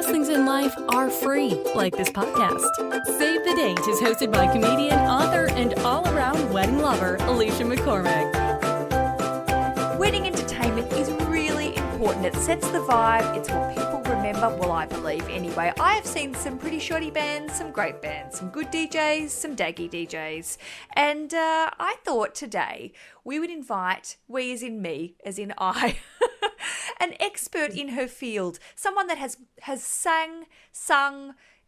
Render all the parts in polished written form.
most things in life are free, like this podcast. Save the Date is hosted by comedian, author, and all-around wedding lover, Aleisha McCormack. Wedding entertainment is really important. It sets the vibe. It's what people remember. Well, I believe anyway. I have seen some pretty shoddy bands, some great bands, some good DJs, some daggy DJs. And I thought today we would invite, we as in me, as in I, an expert in her field, someone that has sung,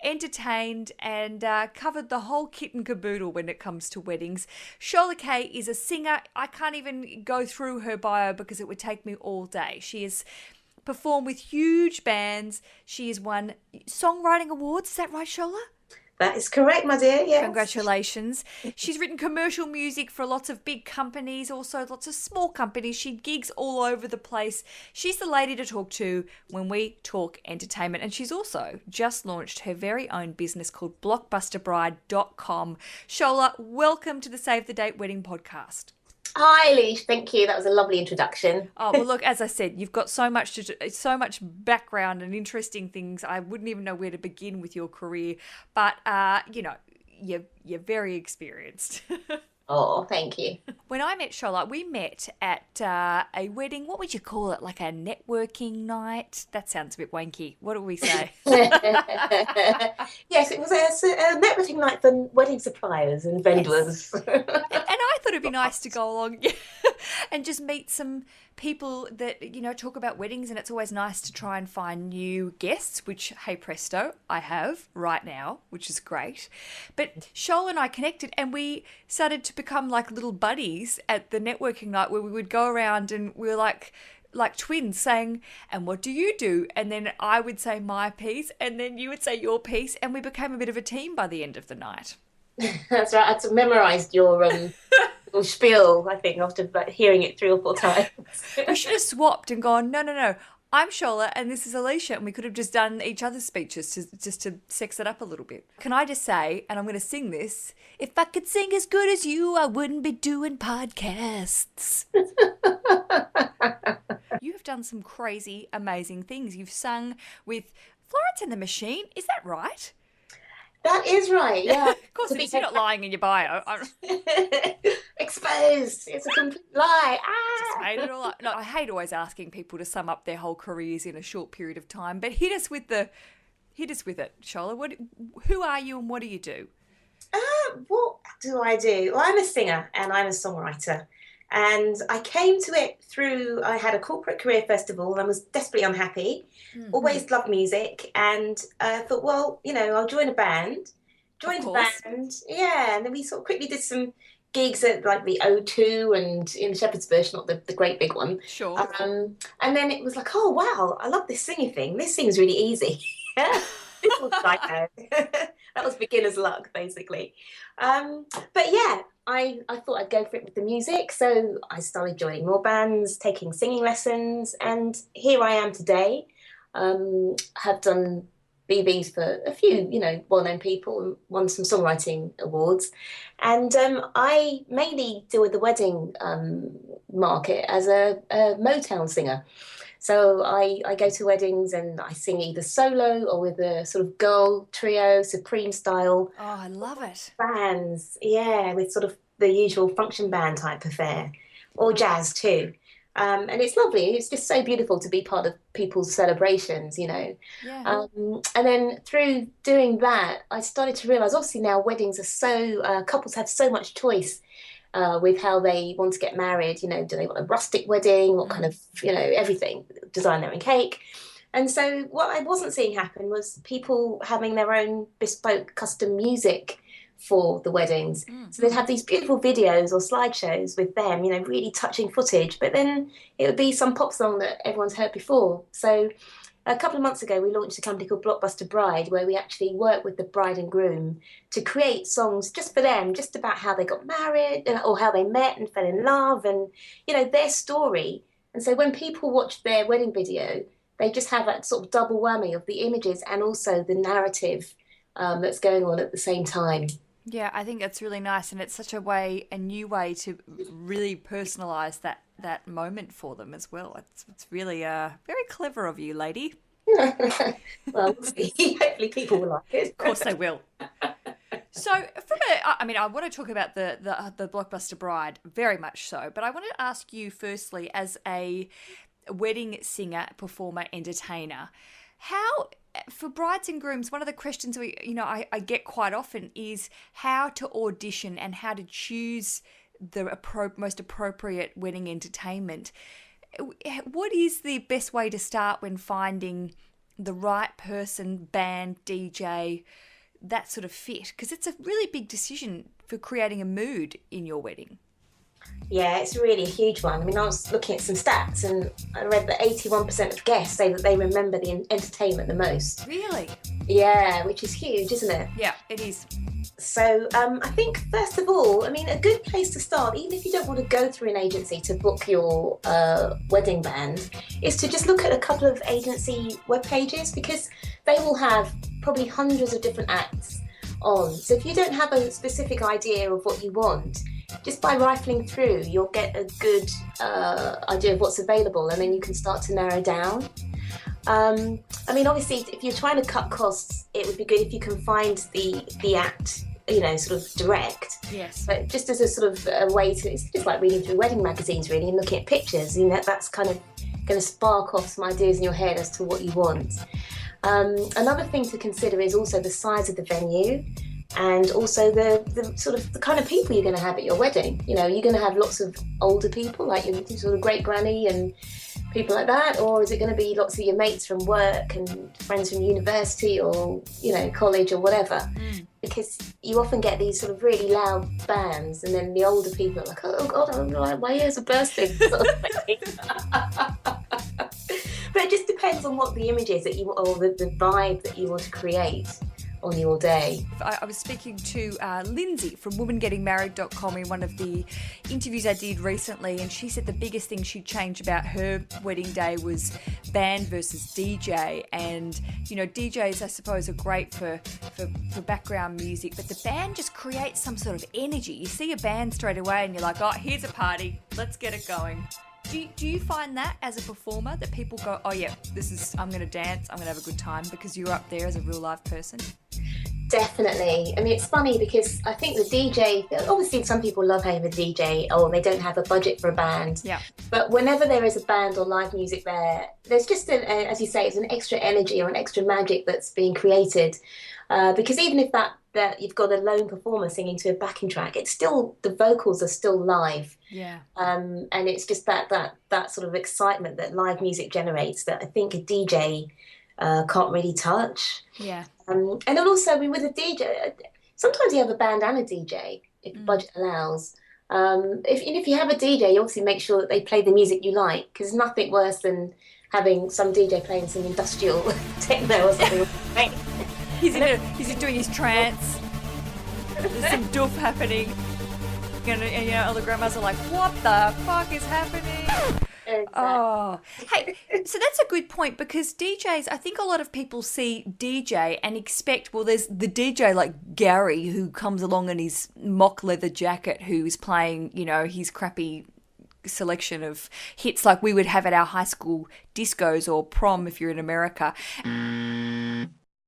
entertained and covered the whole kit and caboodle when it comes to weddings. Shola Kaye is a singer. I can't even go through her bio because it would take me all day. She has performed with huge bands. She has won songwriting awards. Is that right, Shola? That is correct, my dear, yes. Congratulations. She's written commercial music for lots of big companies, also lots of small companies. She gigs all over the place. She's the lady to talk to when we talk entertainment. And she's also just launched her very own business called blockbusterbride.com. Shola, welcome to the Save the Date Wedding Podcast. Hi, Aleisha. Thank you. That was a lovely introduction. Oh, well, look, as I said, you've got so much background and interesting things. I wouldn't even know where to begin with your career, but you're very experienced. Oh, thank you. When I met Shola, we met at a wedding. What would you call it? Like a networking night? That sounds a bit wanky. What do we say? Yes, it was a networking night for wedding suppliers and vendors. Yes. And I thought it'd be nice to go along and just meet some people that, talk about weddings. And it's always nice to try and find new guests, which, hey presto, I have right now, which is great. But Shola and I connected and we started to become like little buddies at the networking night where we would go around and we were like twins saying, and what do you do? And then I would say my piece and then you would say your piece, and we became a bit of a team by the end of the night. That's right. I had to memorise your spiel, I think, after hearing it 3 or 4 times. We should have swapped and gone, no, I'm Shola and this is Aleisha, and we could have just done each other's speeches just to sex it up a little bit. Can I just say, and I'm going to sing this, if I could sing as good as you, I wouldn't be doing podcasts. You have done some crazy, amazing things. You've sung with Florence and the Machine. Is that right? That is right, yeah. Of course it is. You're not lying in your bio. Exposed. It's a complete lie. Just made it all up. No, I hate always asking people to sum up their whole careers in a short period of time, but hit us with it, Shola. Who are you and what do you do? What do I do? Well, I'm a singer and I'm a songwriter. And I came to it through, I had a corporate career first of all, and I was desperately unhappy, always loved music, and thought, well, I'll join a band. Joined a band, yeah, and then we sort of quickly did some gigs at like the O2 and in Shepherd's Bush, not the great big one. Sure. And then it was like, oh, wow, I love this singing thing. This seems really easy. This was psycho. That was beginner's luck, basically. But yeah, I thought I'd go for it with the music. So I started joining more bands, taking singing lessons. And here I am today. Have done BBs for a few, well-known people, and won some songwriting awards. And I mainly deal with the wedding market as a Motown singer. So I go to weddings and I sing either solo or with a sort of girl trio, Supreme style. Oh, I love it. Bands, yeah, with sort of the usual function band type affair, or jazz too. And it's lovely. It's just so beautiful to be part of people's celebrations, Yeah. And then through doing that, I started to realise, obviously now weddings are so, couples have so much choice with how they want to get married. Do they want a rustic wedding? What kind of, everything, design their own cake. And so what I wasn't seeing happen was people having their own bespoke custom music for the weddings. So they'd have these beautiful videos or slideshows with them, really touching footage, but then it would be some pop song that everyone's heard before. So a couple of months ago, we launched a company called Blockbuster Bride, where we actually work with the bride and groom to create songs just for them, just about how they got married or how they met and fell in love and, their story. And so when people watch their wedding video, they just have that sort of double whammy of the images and also the narrative that's going on at the same time. Yeah, I think it's really nice, and it's such a new way to really personalise that moment for them as well. It's really very clever of you, lady. Well, we'll see. Hopefully people will like it. Of course they will. So, I want to talk about the Blockbuster Bride very much so, but I want to ask you firstly, as a wedding singer, performer, entertainer, how for brides and grooms, one of the questions I get quite often is how to audition and how to choose the most appropriate wedding entertainment. What is the best way to start when finding the right person, band, DJ, that sort of fit? Because it's a really big decision for creating a mood in your wedding. Yeah, it's really a huge one. I mean, I was looking at some stats and I read that 81% of guests say that they remember the entertainment the most. Really? Yeah, which is huge, isn't it? Yeah, it is. So I think, first of all, I mean, a good place to start, even if you don't want to go through an agency to book your wedding band, is to just look at a couple of agency web pages, because they will have probably hundreds of different acts on. So if you don't have a specific idea of what you want, just by rifling through, you'll get a good idea of what's available, and then you can start to narrow down. I mean, obviously, if you're trying to cut costs, it would be good if you can find the act, sort of direct. Yes. But just as a sort of a way to, it's just like reading through wedding magazines, really, and looking at pictures. That's kind of going to spark off some ideas in your head as to what you want. Another thing to consider is also the size of the venue, and also the sort of the kind of people you're going to have at your wedding. You're going to have lots of older people, like your sort of great granny and people like that, or is it going to be lots of your mates from work and friends from university or college or whatever? Because you often get these sort of really loud bands, and then the older people are like, oh god, my ears are bursting, sort of thing. But it just depends on what the image is that you, or the vibe that you want to create on your day. I was speaking to Lindsay from womangettingmarried.com in one of the interviews I did recently, and she said the biggest thing she'd change about her wedding day was band versus DJ. And DJs, I suppose, are great for background music, but the band just creates some sort of energy. You see a band straight away and you're like, oh, here's a party, let's get it going. Do you find that as a performer, that people go, oh yeah, I'm going to dance, I'm going to have a good time, because you're up there as a real live person? Definitely. I mean, it's funny because I think the DJ, obviously some people love having a DJ, or they don't have a budget for a band. Yeah. But whenever there is a band or live music there's just, as you say, it's an extra energy or an extra magic that's being created. Because even if that you've got a lone performer singing to a backing track, it's still, the vocals are still live. Yeah. And it's just that sort of excitement that live music generates that I think a DJ can't really touch. Yeah. And then also, I mean, with a DJ, sometimes you have a band and a DJ if the budget allows. If you have a DJ, you obviously make sure that they play the music you like, because nothing worse than having some DJ playing some industrial techno or something. He's doing his trance. There's some doof happening. And all the grandmas are like, what the fuck is happening? Exactly. Oh, hey, so that's a good point, because DJs, I think a lot of people see DJ and expect, well, there's the DJ like Gary who comes along in his mock leather jacket, who is playing, his crappy selection of hits like we would have at our high school discos or prom if you're in America.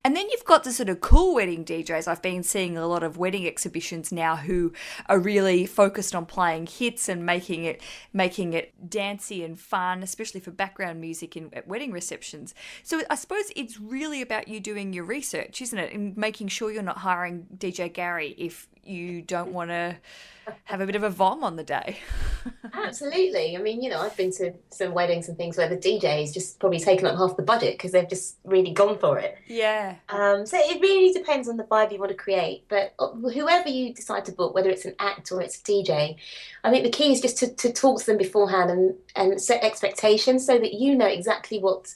And then you've got the sort of cool wedding DJs. I've been seeing a lot of wedding exhibitions now who are really focused on playing hits and making it dancey and fun, especially for background music at wedding receptions. So I suppose it's really about you doing your research, isn't it? And making sure you're not hiring DJ Gary if you don't want to have a bit of a vom on the day. Absolutely. I mean, I've been to some weddings and things where the DJ's just probably taken up half the budget because they've just really gone for it. Yeah. So it really depends on the vibe you want to create. But whoever you decide to book, whether it's an act or it's a DJ, I think the key is just to talk to them beforehand and set expectations so that you know exactly what,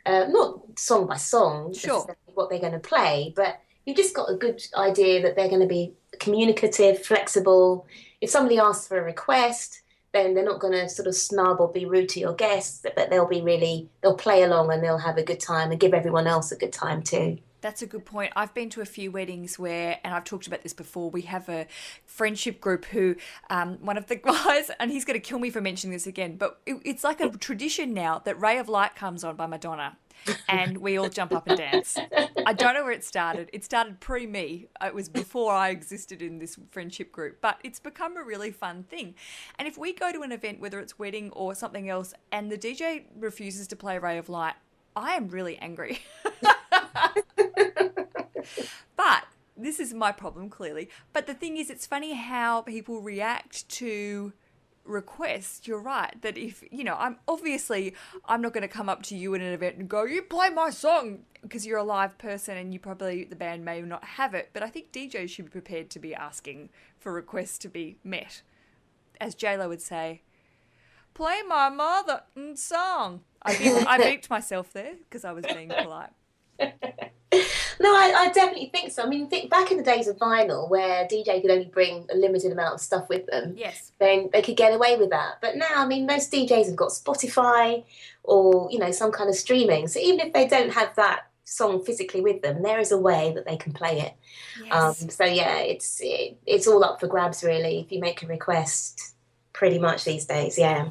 not song by song, sure, what they're going to play, but you've just got a good idea that they're going to be communicative, flexible. If somebody asks for a request, then they're not going to sort of snub or be rude to your guests, but they'll play along and they'll have a good time and give everyone else a good time too. That's a good point. I've been to a few weddings where, and I've talked about this before, we have a friendship group who, one of the guys, and he's going to kill me for mentioning this again, but it's like a tradition now that Ray of Light comes on by Madonna and we all jump up and dance. I don't know where it started. It started pre-me. It was before I existed in this friendship group, but it's become a really fun thing. And if we go to an event, whether it's wedding or something else, and the DJ refuses to play Ray of Light, I am really angry. But this is my problem, clearly. But the thing is, it's funny how people react to requests. You're right, that if, I'm not going to come up to you in an event and go, you play my song, because you're a live person and the band may not have it. But I think DJs should be prepared to be asking for requests to be met. As JLo would say, play my mother song. I beeped myself there because I was being polite. No, I definitely think so. I mean, think back in the days of vinyl where DJ could only bring a limited amount of stuff with them. Yes. Then they could get away with that. But now, I mean, most DJs have got Spotify or, some kind of streaming. So even if they don't have that song physically with them, there is a way that they can play it. Yes. So yeah, it's all up for grabs really if you make a request pretty much these days, yeah.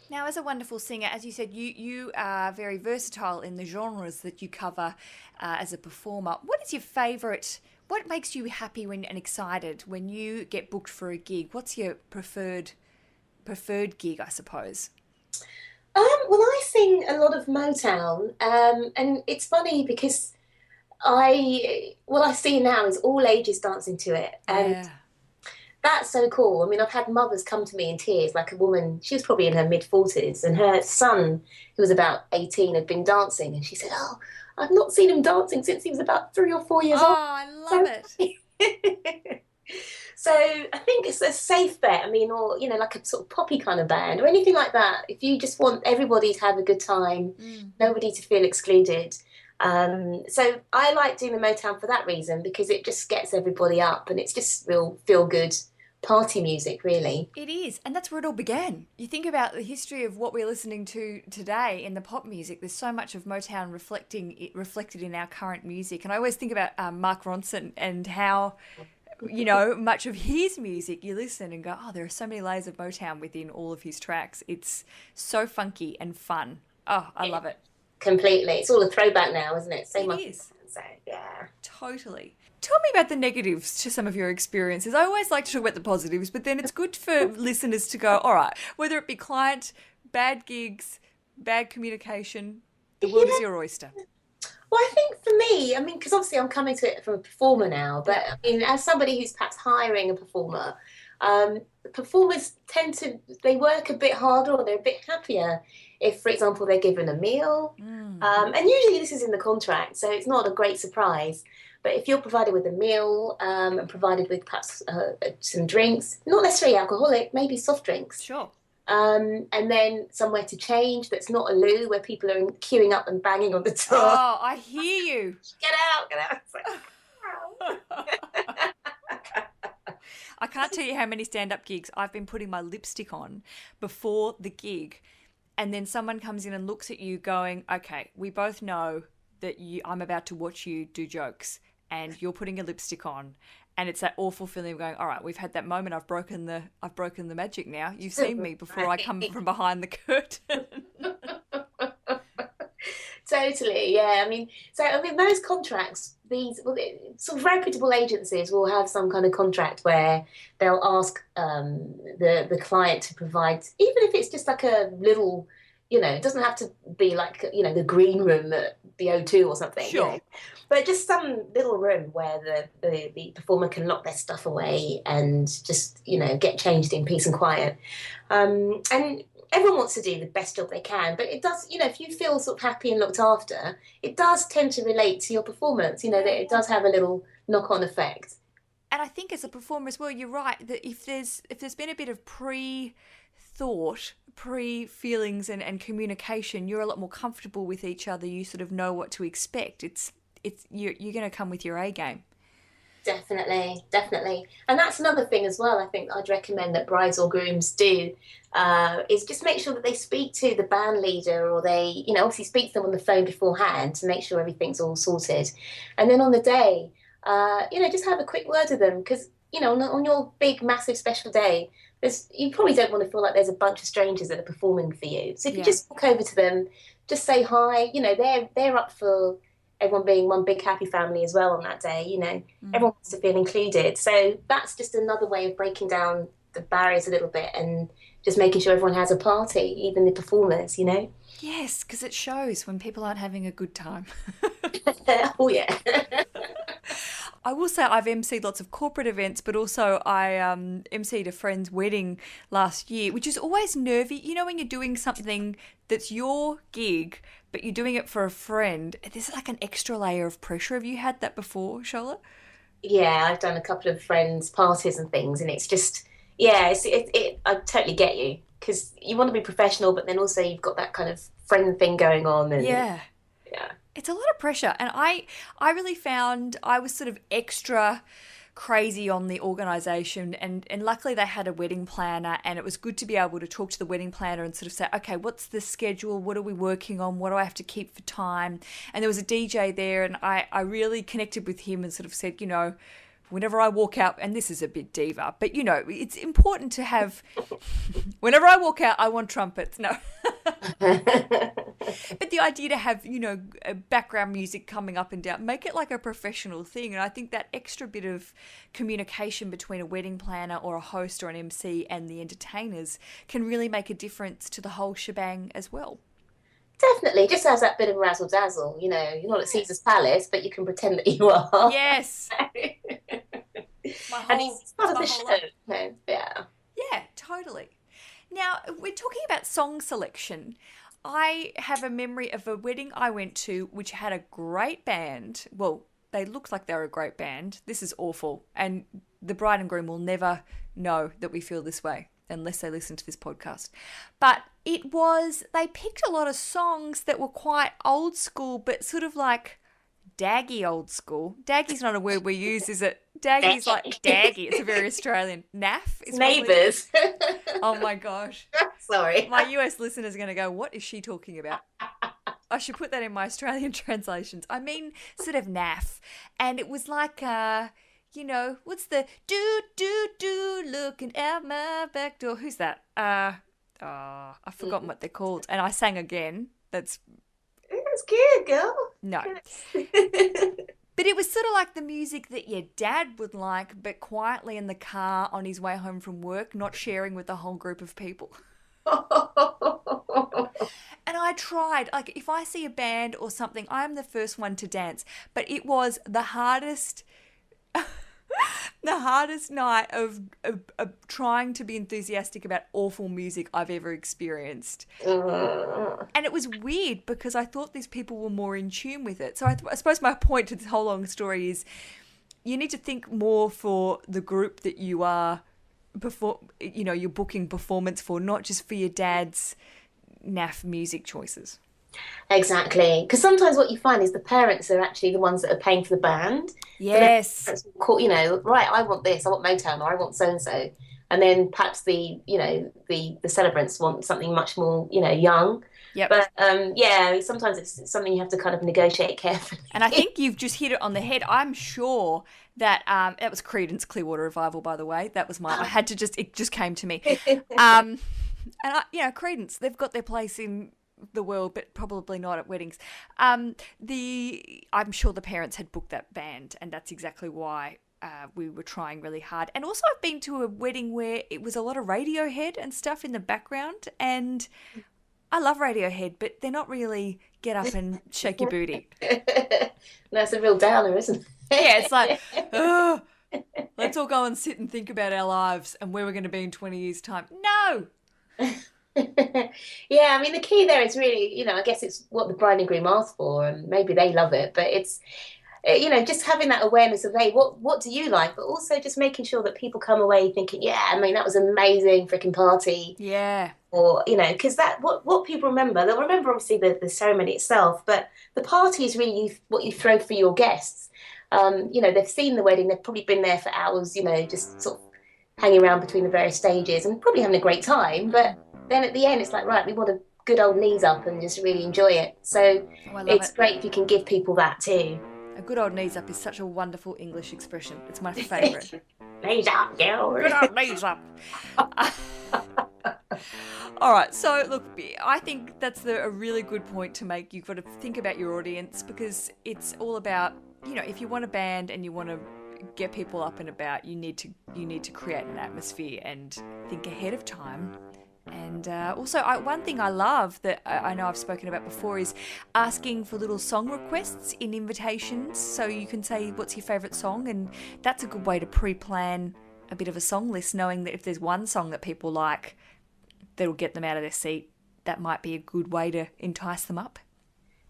Now, as a wonderful singer, as you said, you are very versatile in the genres that you cover as a performer. What is your favourite? What makes you happy and excited when you get booked for a gig? What's your preferred gig, I suppose? Well, I sing a lot of Motown, and it's funny because what I see now is all ages dancing to it, and Yeah. that's so cool. I mean, I've had mothers come to me in tears, like a woman, she was probably in her mid-40s, and her son, who was about 18, had been dancing, and she said, oh, I've not seen him dancing since he was about 3 or 4 years old. Oh, I love it. So I think it's a safe bet. I mean, or, like a sort of poppy kind of band or anything like that. If you just want everybody to have a good time, nobody to feel excluded. So I like doing the Motown for that reason, because it just gets everybody up and it's just real feel good party music, really. It is, and that's where it all began. You think about the history of what we're listening to today in the pop music. There's so much of Motown reflected in our current music, and I always think about Mark Ronson and how, much of his music you listen and go, oh, there are so many layers of Motown within all of his tracks. It's so funky and fun. Oh, I love it. Completely. It's all a throwback now, isn't it? So much. It is. So, yeah. Totally. Tell me about the negatives to some of your experiences. I always like to talk about the positives, but then it's good for listeners to go, all right, whether it be client, bad gigs, bad communication, the world is your oyster. Well, I think for me, I mean, because obviously I'm coming to it from a performer now, but I mean, as somebody who's perhaps hiring a performer, performers they work a bit harder or they're a bit happier if, for example, they're given a meal. And usually this is in the contract, so it's not a great surprise. But if you're provided with a meal and provided with perhaps some drinks, not necessarily alcoholic, maybe soft drinks. Sure. And then somewhere to change that's not a loo where people are queuing up and banging on the door. Oh, I hear you. Get out. It's like, I can't tell you how many stand-up gigs I've been putting my lipstick on before the gig, and then someone comes in and looks at you going, okay, we both know that I'm about to watch you do jokes and you're putting a lipstick on, and it's that awful feeling of going, all right, we've had that moment, I've broken the magic now. You've seen me before I come from behind the curtain. Totally, yeah. I mean, those contracts, these sort of reputable agencies will have some kind of contract where they'll ask the client to provide, even if it's just like a little, it doesn't have to be like, the green room at the O2 or something. Sure. But just some little room where the performer can lock their stuff away and just, get changed in peace and quiet. And everyone wants to do the best job they can, but it does, if you feel sort of happy and looked after, it does tend to relate to your performance, that it does have a little knock-on effect. And I think as a performer as well, you're right, that if there's been a bit of pre-thought, pre-feelings and communication, you're a lot more comfortable with each other. You sort of know what to expect. You're going to come with your A game. Definitely, definitely. And that's another thing as well, I think I'd recommend that brides or grooms do, is just make sure that they speak to the band leader or they, obviously speak to them on the phone beforehand to make sure everything's all sorted. And then on the day, just have a quick word with them because, on your big, massive, special day, you probably don't want to feel like there's a bunch of strangers that are performing for you. So if you Yeah. just walk over to them, just say hi, they're up for everyone being one big happy family as well on that day, everyone wants to feel included. So that's just another way of breaking down the barriers a little bit and just making sure everyone has a party, even the performers. Yes, because it shows when people aren't having a good time. Oh, yeah. I will say I've emceed lots of corporate events, but also I emceed a friend's wedding last year, which is always nervy. You know, when you're doing something that's your gig, but you're doing it for a friend, there's like an extra layer of pressure. Have you had that before, Shola? Yeah, I've done a couple of friends' parties and things, and it's just, yeah, I totally get you because you want to be professional, but then also you've got that kind of friend thing going on, and Yeah. yeah. It's a lot of pressure. And I really found I was sort of extra crazy on the organisation and luckily they had a wedding planner and it was good to be able to talk to the wedding planner and sort of say, okay, what's the schedule? What are we working on? What do I have to keep for time? And there was a DJ there and I really connected with him and sort of said, whenever I walk out, and this is a bit diva, but it's important to have, whenever I walk out, I want trumpets. No. But the idea to have, background music coming up and down, make it like a professional thing. And I think that extra bit of communication between a wedding planner or a host or an MC and the entertainers can really make a difference to the whole shebang as well. Definitely, just has that bit of razzle dazzle. You're not at Caesar's Palace, but you can pretend that you are. Yes. And it's part of the show. life. Yeah. Yeah, totally. Now, we're talking about song selection. I have a memory of a wedding I went to which had a great band. Well, they looked like they were a great band. This is awful. And the bride and groom will never know that we feel this way unless they listen to this podcast. But they picked a lot of songs that were quite old school, but sort of like daggy old school. Daggy's not a word we use, is it? Daggy's like daggy. It's a very Australian. Naff is Neighbours. Oh my gosh. Sorry. My US listeners are going to go, what is she talking about? I should put that in my Australian translations. I mean, sort of naff. And it was like, what's the do, looking out my back door. Who's that? I've forgotten what they're called. And I sang again. That's good, girl. No. But it was sort of like the music that your dad would like, but quietly in the car on his way home from work, not sharing with a whole group of people. And I tried, like if I see a band or something, I'm the first one to dance. But it was the hardest night of trying to be enthusiastic about awful music I've ever experienced. And it was weird because I thought these people were more in tune with it. So I suppose my point to this whole long story is you need to think more for the group that you are you're booking performance for, not just for your dad's naff music choices. Exactly. Because sometimes what you find is the parents are actually the ones that are paying for the band. Yes. So right, I want this, I want Motown, or I want so-and-so. And then perhaps the celebrants want something much more, young. Yep. But sometimes it's something you have to kind of negotiate carefully. And I think you've just hit it on the head. I'm sure that that was Creedence Clearwater Revival, by the way. That was mine. It just came to me. And Creedence, they've got their place in the world, but probably not at weddings. I'm sure the parents had booked that band, and that's exactly why we were trying really hard. And also I've been to a wedding where it was a lot of Radiohead and stuff in the background, and I love Radiohead, but they're not really get up and shake your booty. That's a real downer, isn't it? Yeah, it's like, oh, let's all go and sit and think about our lives and where we're going to be in 20 years' time. No! Yeah, I mean, the key there is really, I guess it's what the bride and groom asked for, and maybe they love it, but it's, just having that awareness of, hey, what do you like? But also just making sure that people come away thinking, yeah, I mean, that was an amazing freaking party. Yeah. Or, because what people remember, they'll remember obviously the ceremony itself, but the party is really what you throw for your guests. They've seen the wedding, they've probably been there for hours, just sort of hanging around between the various stages and probably having a great time. But then at the end, it's like, right, we want a good old knees up and just really enjoy it. So I love it's it. great if you can give people that too. A good old knees up is such a wonderful English expression. It's my favourite. Knees up, girl. Good old knees up. All right, so look, I think that's a really good point to make. You've got to think about your audience, because it's all about, if you want a band and you want to get people up and about, you need to create an atmosphere and think ahead of time. And also, one thing I love that I know I've spoken about before is asking for little song requests in invitations. So you can say, what's your favourite song? And that's a good way to pre-plan a bit of a song list, knowing that if there's one song that people like that'll get them out of their seat, that might be a good way to entice them up.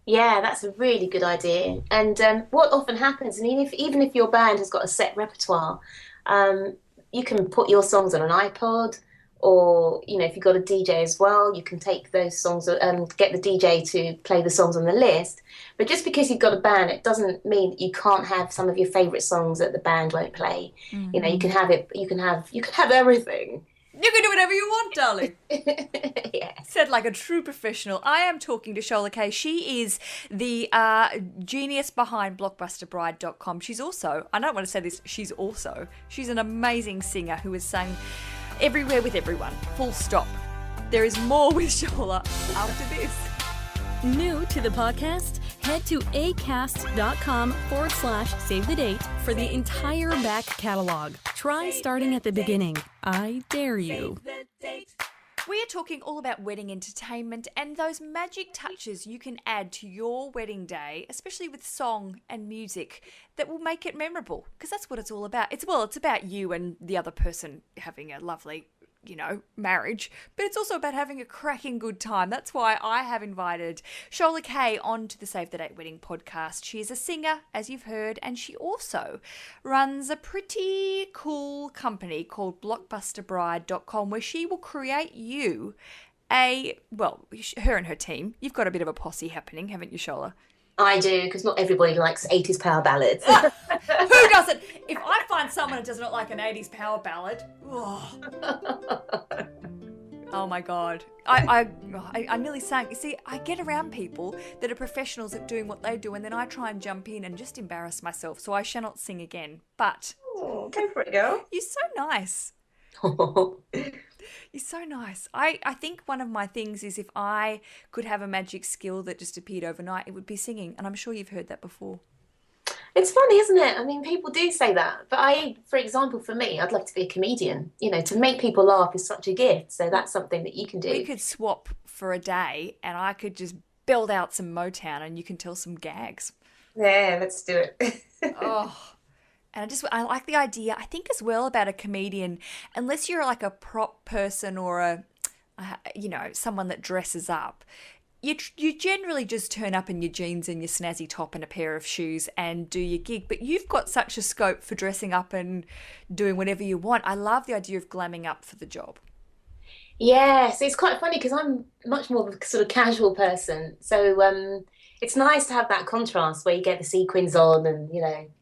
Yeah, that's a really good idea. And what often happens, and even if your band has got a set repertoire, you can put your songs on an iPod, or if you've got a DJ as well, you can take those songs and get the DJ to play the songs on the list. But just because you've got a band, it doesn't mean that you can't have some of your favourite songs that the band won't play. Mm-hmm. You can have it. You can have everything. You can do whatever you want, darling. Yeah. Said like a true professional. I am talking to Shola Kaye. She is the genius behind BlockbusterBride.com. She's an amazing singer who has sung everywhere with everyone. Full stop. There is more with Shola after this. New to the podcast? Head to acast.com/save the date for the entire back catalog. Try starting at the beginning. I dare you. We are talking all about wedding entertainment and those magic touches you can add to your wedding day, especially with song and music, that will make it memorable, because that's what it's all about. It's about you and the other person having a lovely, marriage, but it's also about having a cracking good time. That's why I have invited Shola Kaye onto the Save the Date Wedding podcast. She is a singer, as you've heard, and she also runs a pretty cool company called BlockbusterBride.com, where she will create you her and her team. You've got a bit of a posse happening, haven't you, Shola? I do, because not everybody likes 80s power ballads. Who doesn't? If I find someone who does not like an 80s power ballad, oh my God. I nearly sang. You see, I get around people that are professionals at doing what they do, and then I try and jump in and just embarrass myself, so I shall not sing again. But Go for it, girl. You're so nice. You're so nice. I think one of my things is, if I could have a magic skill that just appeared overnight, it would be singing. And I'm sure you've heard that before. It's funny, isn't it? I mean, people do say that. But for example, for me, I'd like to be a comedian. To make people laugh is such a gift. So that's something that you can do. We could swap for a day and I could just build out some Motown and you can tell some gags. Yeah, let's do it. Oh. And I like the idea, I think, as well, about a comedian, unless you're like a prop person or someone that dresses up, you generally just turn up in your jeans and your snazzy top and a pair of shoes and do your gig. But you've got such a scope for dressing up and doing whatever you want. I love the idea of glamming up for the job. Yes, it's quite funny because I'm much more of a sort of casual person. So it's nice to have that contrast where you get the sequins on and,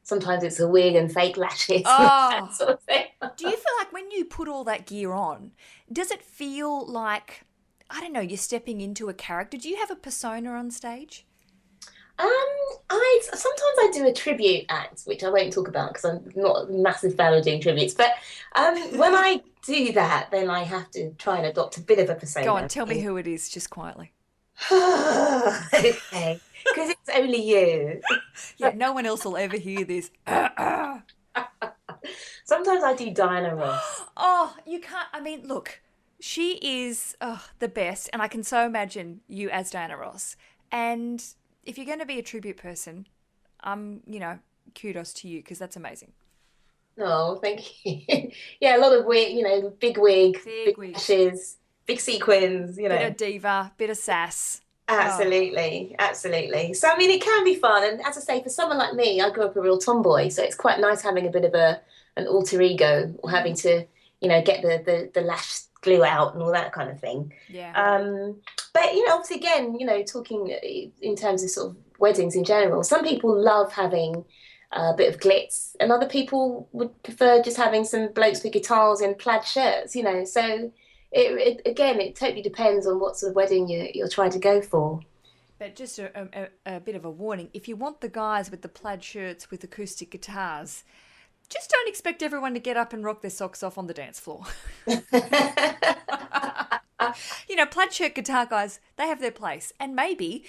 sometimes it's a wig and fake lashes. Oh. That sort of thing. Do you feel like when you put all that gear on, does it feel like, I don't know, you're stepping into a character? Do you have a persona on stage? Sometimes I do a tribute act, which I won't talk about because I'm not a massive fan of doing tributes. But when I do that, then I have to try and adopt a bit of a persona. Go on, tell me who it is, just quietly. Okay, because it's only you. Yeah, no one else will ever hear this. Sometimes I do Diana Ross. Oh, you can't. I mean, look, she is the best, and I can so imagine you as Diana Ross. And if you're going to be a tribute person, kudos to you, because that's amazing. Oh, thank you. Yeah, a lot of wig, big wig, big lashes, big sequins, Bit of diva, bit of sass. Absolutely, absolutely. So, I mean, it can be fun. And as I say, for someone like me, I grew up a real tomboy. So it's quite nice having a bit of an alter ego, or having to, get the lash glue out and all that kind of thing. Yeah. But, obviously, again, talking in terms of sort of weddings in general, some people love having a bit of glitz, and other people would prefer just having some blokes with guitars in plaid shirts, you know. So again, it totally depends on what sort of wedding you're trying to go for. But just a bit of a warning, if you want the guys with the plaid shirts with acoustic guitars, just don't expect everyone to get up and rock their socks off on the dance floor. You know, plaid shirt guitar guys, they have their place. And maybe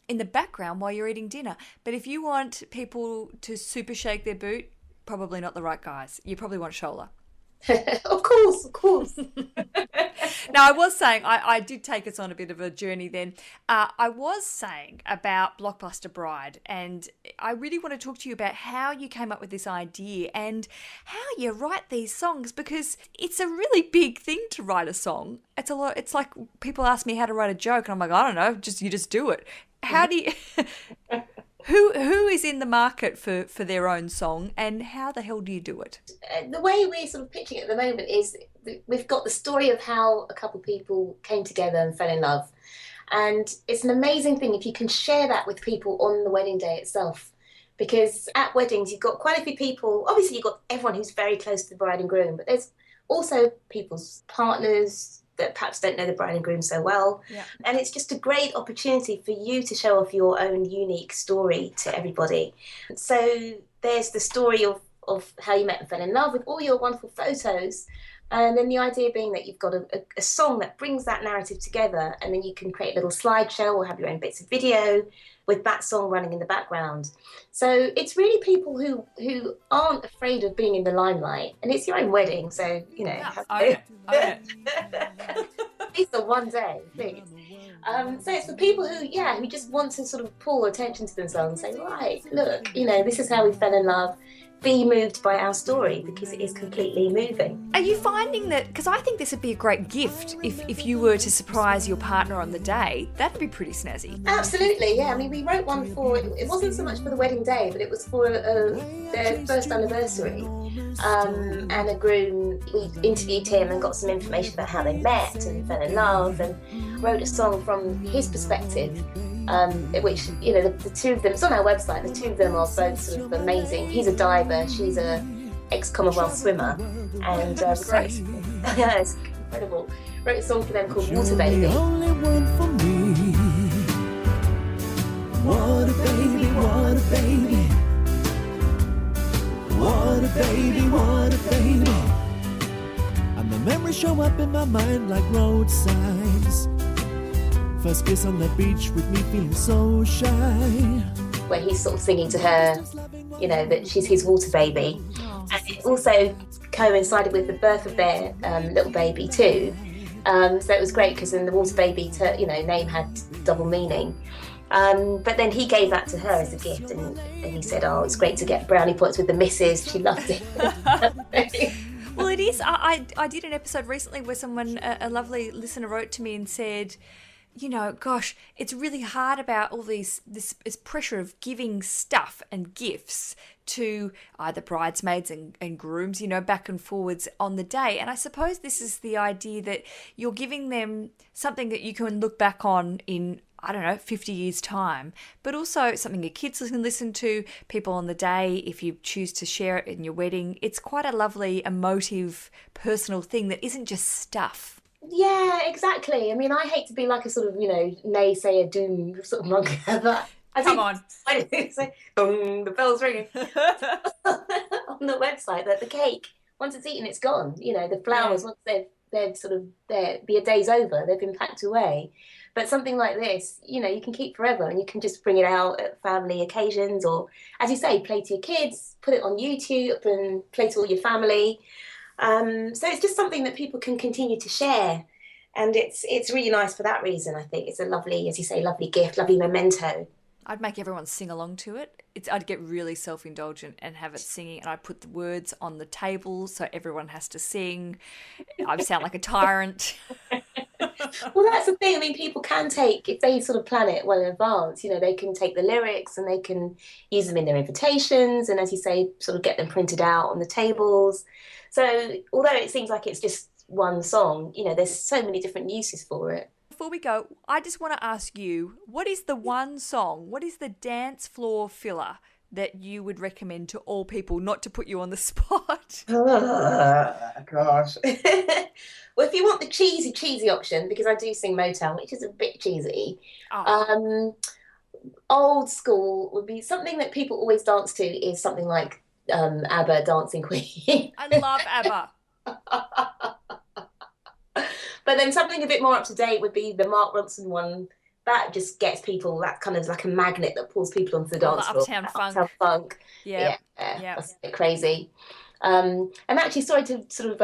in the background while you're eating dinner. But if you want people to super shake their boot, probably not the right guys. You probably want Shola. Of course. Now, I was saying, I did take us on a bit of a journey then. I was saying about Blockbuster Bride, and I really want to talk to you about how you came up with this idea and how you write these songs, because it's a really big thing to write a song. It's a lot. It's like people ask me how to write a joke, and I'm like, I don't know, you just do it. How do you... Who is in the market for their own song, and how the hell do you do it? The way we're sort of pitching it at the moment is we've got the story of how a couple of people came together and fell in love. And it's an amazing thing if you can share that with people on the wedding day itself. Because at weddings, you've got quite a few people. Obviously, you've got everyone who's very close to the bride and groom, but there's also people's partners that perhaps don't know the bride and groom so well. Yeah. And it's just a great opportunity for you to show off your own unique story to everybody. So there's the story of how you met and fell in love with all your wonderful photos. And then the idea being that you've got a song that brings that narrative together, and then you can create a little slideshow or have your own bits of video with that song running in the background. So it's really people who aren't afraid of being in the limelight, and it's your own wedding, so, you know. Yeah, It's a one day thing. So it's for people who just want to sort of pull attention to themselves and say, right, look, you know, this is how we fell in love. Be moved by our story, because it is completely moving. Are you finding that, because I think this would be a great gift if you were to surprise your partner on the day, that'd be pretty snazzy. Absolutely, yeah. I mean, we wrote one for, it wasn't so much for the wedding day, but it was for their first anniversary. And a groom, we interviewed him and got some information about how they met and fell in love, and wrote a song from his perspective. Which, you know, the two of them, it's on our website, the two of them are both sort of amazing. He's a diver, she's a ex-Commonwealth swimmer, and great. Yeah, it's incredible. Wrote a song for them called Water Baby. Only one for me. What a baby, what a baby. What a baby, what a baby. And the memories show up in my mind like road signs. First kiss on the beach with me feeling so shy. Where he's sort of singing to her, you know, that she's his water baby. And it also coincided with the birth of their little baby too. So it was great because then the water baby, name had double meaning. But then he gave that to her as a gift, and he said, oh, it's great to get brownie points with the missus. She loved it. Well, it is. I did an episode recently where someone, a lovely listener, wrote to me and said, you know, gosh, it's really hard about all this pressure of giving stuff and gifts to either bridesmaids and grooms, you know, back and forwards on the day. And I suppose this is the idea that you're giving them something that you can look back on in, I don't know, 50 years' time, but also something your kids can listen to, people on the day, if you choose to share it in your wedding. It's quite a lovely, emotive, personal thing that isn't just stuff. Yeah, exactly. I mean, I hate to be like a sort of, you know, naysayer doom sort of monk, but Come on. The bell's ringing. On the website, that the cake, once it's eaten, it's gone. You know, the flowers, once they're sort of there, the day's over, they've been packed away. But something like this, you know, you can keep forever, and you can just bring it out at family occasions, or, as you say, play to your kids, put it on YouTube and play to all your family. So it's just something that people can continue to share, and it's really nice for that reason. I think it's a lovely, as you say, lovely gift, lovely memento. I'd make everyone sing along to it. I'd get really self-indulgent and have it singing, and I'd put the words on the table so everyone has to sing. I sound like a tyrant. Well, that's the thing. I mean, people can take, if they sort of plan it well in advance, you know, they can take the lyrics and they can use them in their invitations, and, as you say, sort of get them printed out on the tables. So although it seems like it's just one song, you know, there's so many different uses for it. Before we go, I just want to ask you, what is the one song, what is the dance floor filler that you would recommend to all people, not to put you on the spot? Gosh. Well, if you want the cheesy option, because I do sing Motown, which is a bit cheesy, old school would be something that people always dance to is something like ABBA, Dancing Queen. I love ABBA. But then something a bit more up to date would be the Mark Ronson one. That just gets people, that kind of like a magnet that pulls people onto the dance floor. Uptown Funk. Uptown Funk. Yeah. That's a bit crazy. And actually, sorry to sort of,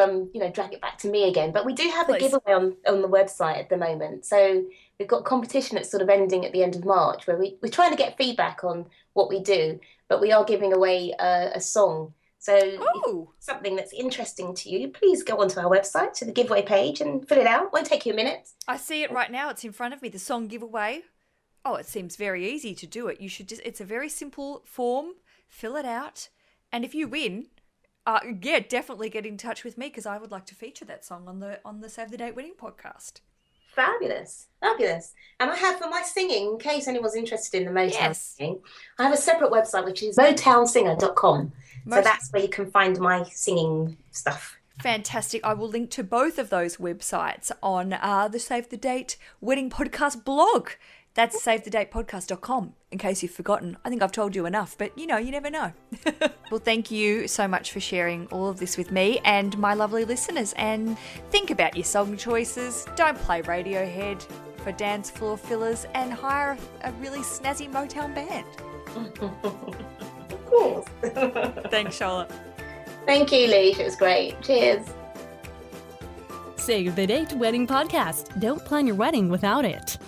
drag it back to me again, but we do have a giveaway on the website at the moment. So we've got a competition that's sort of ending at the end of March where we're trying to get feedback on what we do, but we are giving away a song. So if something that's interesting to you, please go onto our website to the giveaway page and fill it out. It won't take you a minute. I see it right now. It's in front of me, the song giveaway. Oh, it seems very easy to do it. You should it's a very simple form. Fill it out. And if you win, definitely get in touch with me because I would like to feature that song on the Save the Date Wedding podcast. Fabulous. And I have, for my singing, in case anyone's interested in the Motown singing, I have a separate website, which is motownsinger.com. So that's where you can find my singing stuff. Fantastic. I will link to both of those websites on the Save the Date Wedding Podcast blog. That's savethedatepodcast.com, in case you've forgotten. I think I've told you enough, but you never know. Well, thank you so much for sharing all of this with me and my lovely listeners. And think about your song choices. Don't play Radiohead for dance floor fillers and hire a really snazzy Motown band. Of course. Thanks, Shola. Thank you, Leish. It was great. Cheers. Save the Date Wedding Podcast. Don't plan your wedding without it.